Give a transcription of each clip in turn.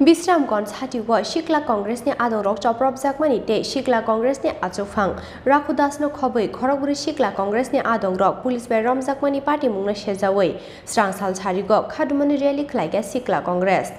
Bisramgons hatiwa Shikla Congress ni adorok choprop jakmani te Shikla Congress ni achofang Rakhudas no khoboi Khorogpuri Shikla Congress ni adongrok police by rom jakmani party mungna shejawai strangsal charigo khadumani rally khlaiga Shikla Congress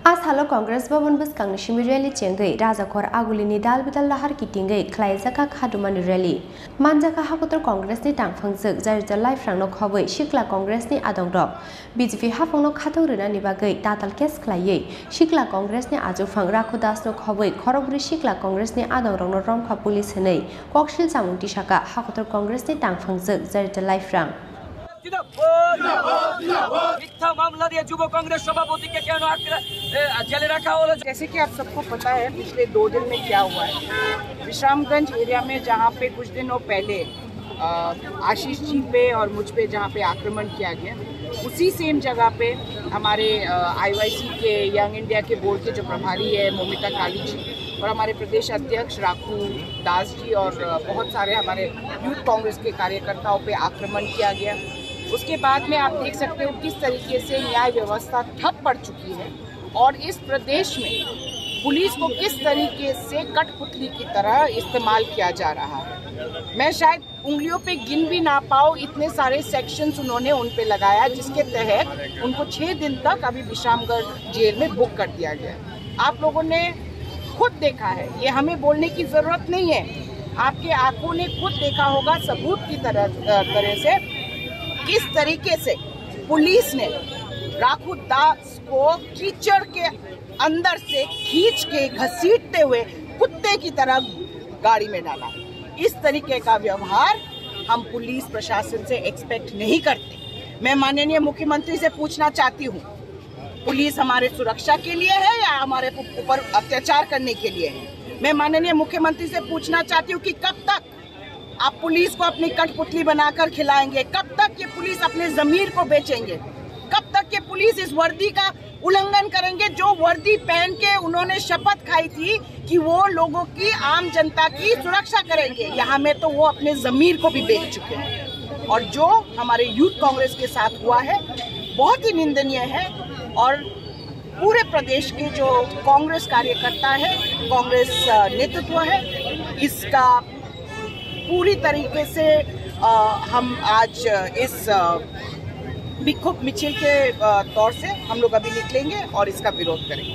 Asalo Congress Bhavan Buskang Shimi rally chengai Rajakhor Agulini Dal Bidal Lahar Kitingai Klaijaka Khadumani rally Manjaka Hakotor Congress ni tangphangjak Jarija Life Rangno khoboi Shikla Congress ni adongrok BJP hafangno khathoruna ni bagai tatal case khlaiye Shikla Congress ni ajofang Rakhudas no khoboi Khorogpuri Shikla Congress ni adongrokno romkha police henai kokshil samung tisaka Hakotor Congress ni tangphangjak Jarija Life Rang मिथ्या मामला दिया युवा कांग्रेस सभापति के क्या जले रखा हो। जैसे कि आप सबको पता है पिछले 2 दिन में क्या हुआ है विश्रामगंज एरिया में, जहां पे कुछ दिनों पहले आशीष जी पे और मुझ पे जहां पे आक्रमण किया गया, उसी सेम जगह पे हमारे आईवाईसी के यंग इंडिया के बोर्ड के जो प्रभारी है मोमिता काली जी और हमारे प्रदेश अध्यक्ष राखू दास जी और बहुत सारे हमारे यूथ कांग्रेस के कार्यकर्ताओं पे आक्रमण किया गया। उसके बाद में आप देख सकते हो किस तरीके से न्याय व्यवस्था ठप पड़ चुकी है और इस प्रदेश में पुलिस को किस तरीके से कठपुतली की तरह इस्तेमाल किया जा रहा है। मैं शायद उंगलियों पे गिन भी ना पाऊँ, इतने सारे सेक्शंस उन्होंने उन पे लगाया जिसके तहत उनको 6 दिन तक अभी विश्रामगढ़ जेल में बुक कर दिया गया। आप लोगों ने खुद देखा है, ये हमें बोलने की जरूरत नहीं है, आपके आंखों ने खुद देखा होगा सबूत की तरह से किस तरीके से पुलिस ने राखू दास को कीचड़ के अंदर से खींच के घसीटते हुए कुत्ते की तरह गाड़ी में डाला। इस तरीके का व्यवहार हम पुलिस प्रशासन से एक्सपेक्ट नहीं करते। मैं माननीय मुख्यमंत्री से पूछना चाहती हूँ, पुलिस हमारे सुरक्षा के लिए है या हमारे ऊपर अत्याचार करने के लिए है? मैं माननीय मुख्यमंत्री से पूछना चाहती हूँ कि कब तक आप पुलिस को अपनी कठपुतली बनाकर खिलाएंगे? कब तक ये पुलिस अपने जमीर को बेचेंगे? कब तक ये पुलिस इस वर्दी का उल्लंघन करेंगे जो वर्दी पहन के उन्होंने शपथ खाई थी कि वो लोगों की, आम जनता की सुरक्षा करेंगे? यहाँ में तो वो अपने जमीर को भी बेच चुके हैं और जो हमारे यूथ कांग्रेस के साथ हुआ है बहुत ही निंदनीय है। और पूरे प्रदेश के जो कांग्रेस कार्यकर्ता है, कांग्रेस नेतृत्व है, इसका पूरी तरीके से हम आज इस विक्षोभ मिছিল के तौर से हम लोग अभी निकलेंगे और इसका विरोध करेंगे।